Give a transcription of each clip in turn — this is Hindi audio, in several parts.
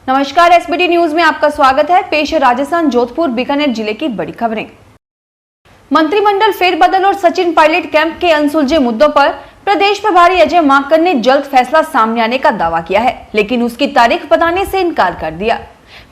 नमस्कार, एसबीटी न्यूज में आपका स्वागत है। पेश है राजस्थान जोधपुर बीकानेर जिले की बड़ी खबरें। मंत्रिमंडल फेरबदल और सचिन पायलट कैंप के अनसुलझे मुद्दों पर प्रदेश प्रभारी अजय माकन ने जल्द फैसला सामने आने का दावा किया है, लेकिन उसकी तारीख बताने से इनकार कर दिया।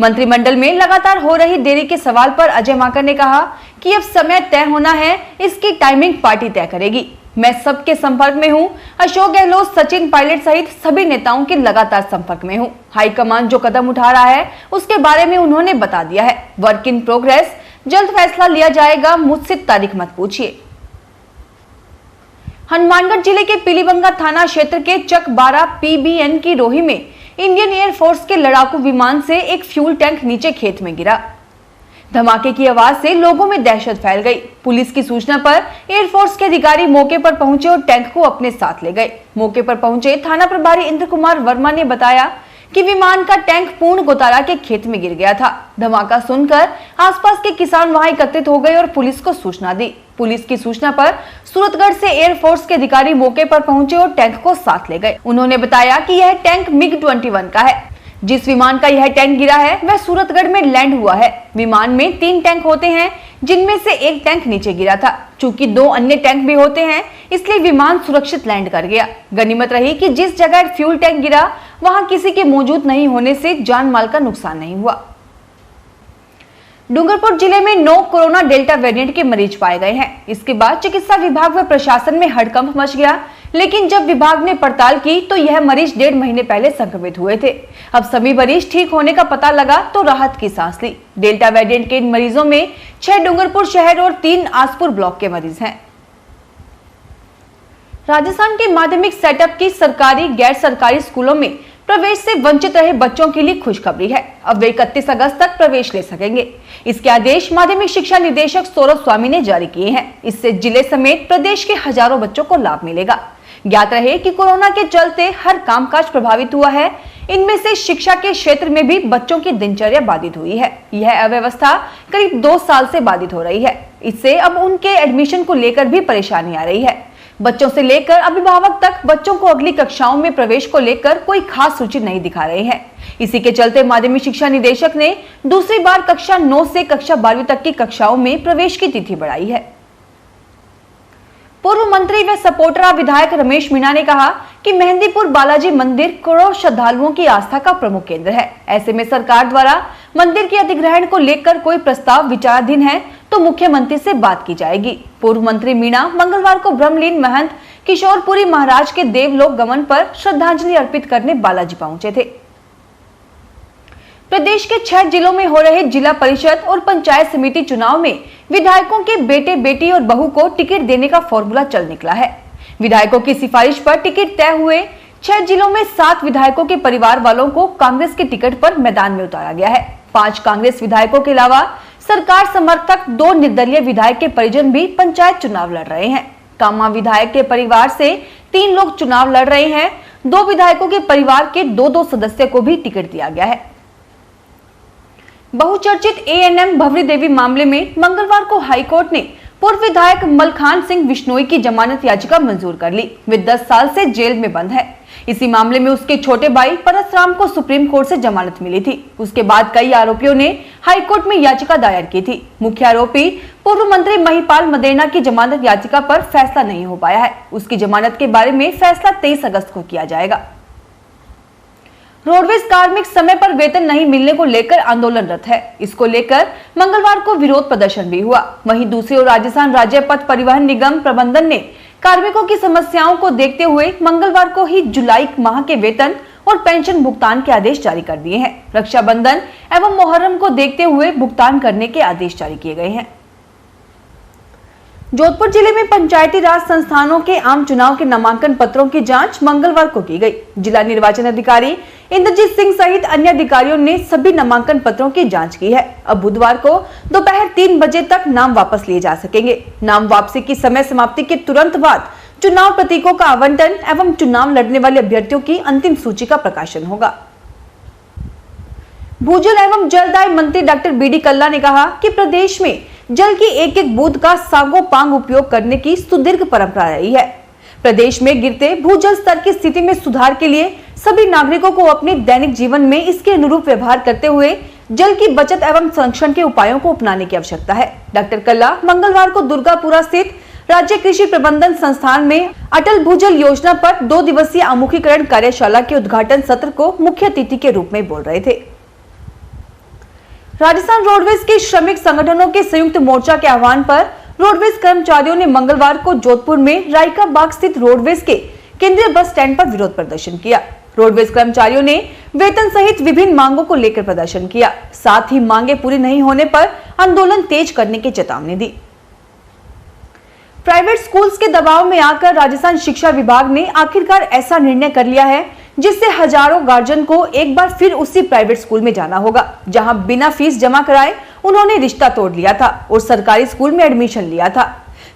मंत्रिमंडल में लगातार हो रही देरी के सवाल पर अजय माकन ने कहा कि अब समय तय होना है, इसकी टाइमिंग पार्टी तय करेगी। मैं सबके संपर्क में हूं। अशोक गहलोत, सचिन पायलट सहित सभी नेताओं के लगातार संपर्क में हूं। हाईकमान जो कदम उठा रहा है उसके बारे में उन्होंने बता दिया है। वर्क इन प्रोग्रेस, जल्द फैसला लिया जाएगा, मुझसे तारीख मत पूछिए। हनुमानगढ़ जिले के पीलीबंगा थाना क्षेत्र के चक 12 PBN की रोही में इंडियन एयरफोर्स के लड़ाकू विमान से एक फ्यूल टैंक नीचे खेत में गिरा। धमाके की आवाज से लोगों में दहशत फैल गई। पुलिस की सूचना पर एयरफोर्स के अधिकारी मौके पर पहुंचे और टैंक को अपने साथ ले गए। मौके पर पहुंचे थाना प्रभारी इंद्र कुमार वर्मा ने बताया कि विमान का टैंक पूर्ण गोतारा के खेत में गिर गया था। धमाका सुनकर आसपास के किसान वहां एकत्रित हो गए और पुलिस को सूचना दी। पुलिस की सूचना पर सूरतगढ़ से एयरफोर्स के अधिकारी मौके पर पहुंचे और टैंक को साथ ले गए। उन्होंने बताया कि यह टैंक MiG-21 का है। जिस विमान का यह टैंक गिरा है वह सूरतगढ़ में लैंड हुआ है। विमान में 3 टैंक होते हैं, जिनमें से एक टैंक नीचे गिरा था। चूंकि 2 अन्य टैंक भी होते हैं, इसलिए विमान सुरक्षित लैंड कर गया। गनीमत रही कि जिस जगह फ्यूल टैंक गिरा वहां किसी के मौजूद नहीं होने से जान माल का नुकसान नहीं हुआ। डूंगरपुर जिले में 9 कोरोना डेल्टा वेरिएंट के मरीज पाए गए हैं। इसके बाद चिकित्सा विभाग व प्रशासन में हड़कंप मच गया, लेकिन जब विभाग ने पड़ताल की तो यह मरीज 1.5 महीने पहले संक्रमित हुए थे। अब सभी मरीज ठीक होने का पता लगा तो राहत की सांस ली। डेल्टा वेरिएंट के इन मरीजों में 6 डूंगरपुर शहर और 3 आसपुर ब्लॉक के मरीज हैं। राजस्थान के माध्यमिक सेटअप की सरकारी गैर सरकारी स्कूलों में प्रवेश से वंचित रहे बच्चों के लिए खुशखबरी है। अब वे 31 अगस्त तक प्रवेश ले सकेंगे। इसके आदेश माध्यमिक शिक्षा निदेशक सौरभ स्वामी ने जारी किए हैं। इससे जिले समेत प्रदेश के हजारों बच्चों को लाभ मिलेगा। ज्ञात रहे कि कोरोना के चलते हर कामकाज प्रभावित हुआ है। इनमें से शिक्षा के क्षेत्र में भी बच्चों की दिनचर्या बाधित हुई है। यह अव्यवस्था करीब 2 साल से बाधित हो रही है। इससे अब उनके एडमिशन को लेकर भी परेशानी आ रही है। बच्चों से लेकर अभिभावक तक बच्चों को अगली कक्षाओं में प्रवेश को लेकर कोई खास रुचि नहीं दिखा रहे हैं। इसी के चलते माध्यमिक शिक्षा निदेशक ने दूसरी बार कक्षा 9 से कक्षा 12वीं तक की कक्षाओं में प्रवेश की तिथि बढ़ाई है। पूर्व मंत्री व सपोटरा विधायक रमेश मीणा ने कहा कि मेहंदीपुर बालाजी मंदिर करोड़ों श्रद्धालुओं की आस्था का प्रमुख केंद्र है। ऐसे में सरकार द्वारा मंदिर के अधिग्रहण को लेकर कोई प्रस्ताव विचाराधीन है तो मुख्यमंत्री से बात की जाएगी। पूर्व मंत्री मीणा मंगलवार को ब्रह्मलीन महंत किशोरपुरी महाराज के देवलोक गमन पर श्रद्धांजलि अर्पित करने बालाजी पहुंचे थे। प्रदेश के 6 जिलों में हो रहे जिला परिषद और पंचायत समिति चुनाव में विधायकों के बेटे, बेटी और बहू को टिकट देने का फॉर्मूला चल निकला है। विधायकों की सिफारिश पर टिकट तय हुए 6 जिलों में 7 विधायकों के परिवार वालों को कांग्रेस के टिकट पर मैदान में उतारा गया है। 5 कांग्रेस विधायकों के अलावा सरकार समर्थक 2 निर्दलीय विधायक के परिजन भी पंचायत चुनाव लड़ रहे हैं। कामा विधायक के परिवार से 3 लोग चुनाव लड़ रहे हैं। 2 विधायकों के परिवार के 2-2 सदस्य को भी टिकट दिया गया है। बहुचर्चित ANM भवरी देवी मामले में मंगलवार को हाईकोर्ट ने पूर्व विधायक मलखान सिंह बिश्नोई की जमानत याचिका मंजूर कर ली। वे 10 साल से जेल में बंद है। इसी मामले में उसके छोटे भाई परसराम को सुप्रीम कोर्ट से जमानत मिली थी। उसके बाद कई आरोपियों ने हाईकोर्ट में याचिका दायर की थी। मुख्य आरोपी पूर्व मंत्री महिपाल मदेना की जमानत याचिका पर फैसला नहीं हो पाया है। उसकी जमानत के बारे में फैसला 23 अगस्त को किया जाएगा। रोडवेज कार्मिक समय पर वेतन नहीं मिलने को लेकर आंदोलनरत है। इसको लेकर मंगलवार को विरोध प्रदर्शन भी हुआ। वहीं दूसरी ओर राजस्थान राज्य पथ परिवहन निगम प्रबंधन ने कार्मिकों की समस्याओं को देखते हुए मंगलवार को ही जुलाई माह के वेतन और पेंशन भुगतान के आदेश जारी कर दिए हैं। रक्षाबंधन एवं मुहर्रम को देखते हुए भुगतान करने के आदेश जारी किए गए हैं। जोधपुर जिले में पंचायती राज संस्थानों के आम चुनाव के नामांकन पत्रों की जांच मंगलवार को की गई। जिला निर्वाचन अधिकारी इंद्रजीत सिंह सहित अन्य अधिकारियों ने सभी नामांकन पत्रों की जांच की है। अब बुधवार को दोपहर 3 बजे तक नाम वापस लिए जा सकेंगे। नाम वापसी की समय समाप्ति के तुरंत बाद चुनाव प्रतीकों का आवंटन एवं चुनाव लड़ने वाले अभ्यर्थियों की अंतिम सूची का प्रकाशन होगा। भूजल एवं जलदाय मंत्री डॉक्टर BD कल्ला ने कहा कि प्रदेश में जल की एक-एक बूंद का सांगोपांग उपयोग करने की सुदीर्घ परंपरा रही है। प्रदेश में गिरते भूजल स्तर की स्थिति में सुधार के लिए सभी नागरिकों को अपने दैनिक जीवन में इसके अनुरूप व्यवहार करते हुए जल की बचत एवं संरक्षण के उपायों को अपनाने की आवश्यकता है। डॉक्टर कल्ला मंगलवार को दुर्गापुरा स्थित राज्य कृषि प्रबंधन संस्थान में अटल भूजल योजना पर 2 दिवसीय आमुखीकरण कार्यशाला के उद्घाटन सत्र को मुख्य अतिथि के रूप में बोल रहे थे। राजस्थान रोडवेज के श्रमिक संगठनों के संयुक्त मोर्चा के आह्वान पर रोडवेज कर्मचारियों ने मंगलवार को जोधपुर में रायका बाग स्थित रोडवेज के केंद्रीय बस स्टैंड पर विरोध प्रदर्शन किया। रोडवेज कर्मचारियों ने वेतन सहित विभिन्न मांगों को लेकर प्रदर्शन किया। साथ ही मांगे पूरी नहीं होने पर आंदोलन तेज करने की चेतावनी दी। प्राइवेट स्कूल्स के दबाव में आकर राजस्थान शिक्षा विभाग ने आखिरकार ऐसा निर्णय कर लिया है जिससे हजारों गार्जियन को एक बार फिर उसी प्राइवेट स्कूल में जाना होगा जहां बिना फीस जमा कराए उन्होंने रिश्ता तोड़ लिया था और सरकारी स्कूल में एडमिशन लिया था।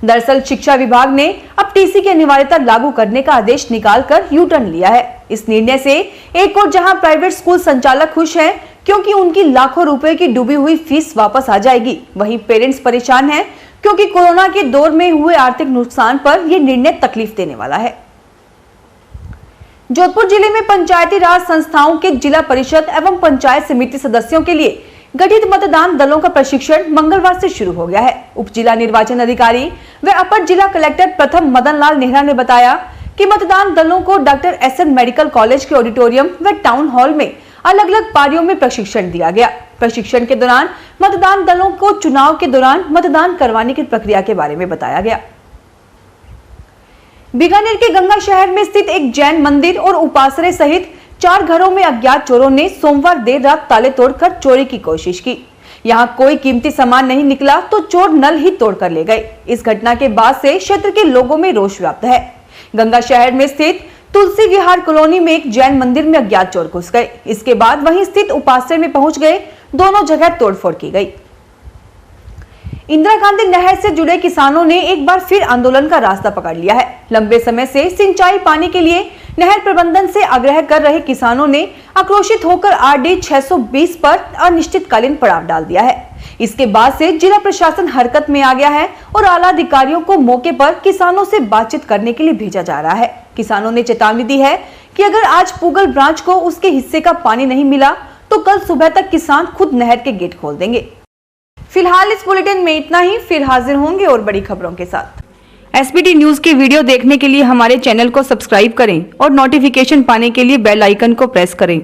दरअसल शिक्षा विभाग ने अब टीसी की अनिवार्यता लागू करने का आदेश निकालकर यू टर्न लिया है। इस निर्णय से एक और जहां प्राइवेट स्कूल संचालक खुश हैं क्योंकि उनकी लाखों रुपए की डूबी हुई फीस वापस आ जाएगी, वहीं पेरेंट्स परेशान हैं क्योंकि कोरोना के दौर में हुए आर्थिक नुकसान पर यह निर्णय तकलीफ देने वाला है। जोधपुर जिले में पंचायती राज संस्थाओं के जिला परिषद एवं पंचायत समिति सदस्यों के लिए गठित मतदान दलों का प्रशिक्षण मंगलवार से शुरू हो गया है। उप जिला निर्वाचन अधिकारी व अपर जिला कलेक्टर प्रथम मदन लाल नेहरा ने बताया कि मतदान दलों को डॉक्टर एसएन मेडिकल कॉलेज के ऑडिटोरियम व टाउन हॉल में अलग अलग पारियों में प्रशिक्षण दिया गया। प्रशिक्षण के दौरान मतदान दलों को चुनाव के दौरान मतदान करवाने की प्रक्रिया के बारे में बताया गया। बीकानेर के गंगा शहर में स्थित एक जैन मंदिर और उपासरे सहित 4 घरों में अज्ञात चोरों ने सोमवार देर रात ताले तोड़कर चोरी की कोशिश की। यहां कोई कीमती सामान नहीं निकला तो चोर नल ही तोड़कर ले गए। इस घटना के बाद से क्षेत्र के लोगों में रोष व्याप्त है। गंगा शहर में स्थित तुलसी विहार कॉलोनी में एक जैन मंदिर में अज्ञात चोर घुस गए। इसके बाद वहीं स्थित उपासरे में पहुंच गए। दोनों जगह तोड़फोड़ की गई। इंदिरा गांधी नहर से जुड़े किसानों ने एक बार फिर आंदोलन का रास्ता पकड़ लिया है। लंबे समय से सिंचाई पानी के लिए नहर प्रबंधन से आग्रह कर रहे किसानों ने आक्रोशित होकर आरडी 620 पर अनिश्चितकालीन पड़ाव डाल दिया है। इसके बाद से जिला प्रशासन हरकत में आ गया है और आला अधिकारियों को मौके पर किसानों से बातचीत करने के लिए भेजा जा रहा है। किसानों ने चेतावनी दी है कि अगर आज पूगल ब्रांच को उसके हिस्से का पानी नहीं मिला तो कल सुबह तक किसान खुद नहर के गेट खोल देंगे। फिलहाल इस बुलेटिन में इतना ही, फिर हाजिर होंगे और बड़ी खबरों के साथ। एसबीटी न्यूज के वीडियो देखने के लिए हमारे चैनल को सब्सक्राइब करें और नोटिफिकेशन पाने के लिए बेल आइकन को प्रेस करें।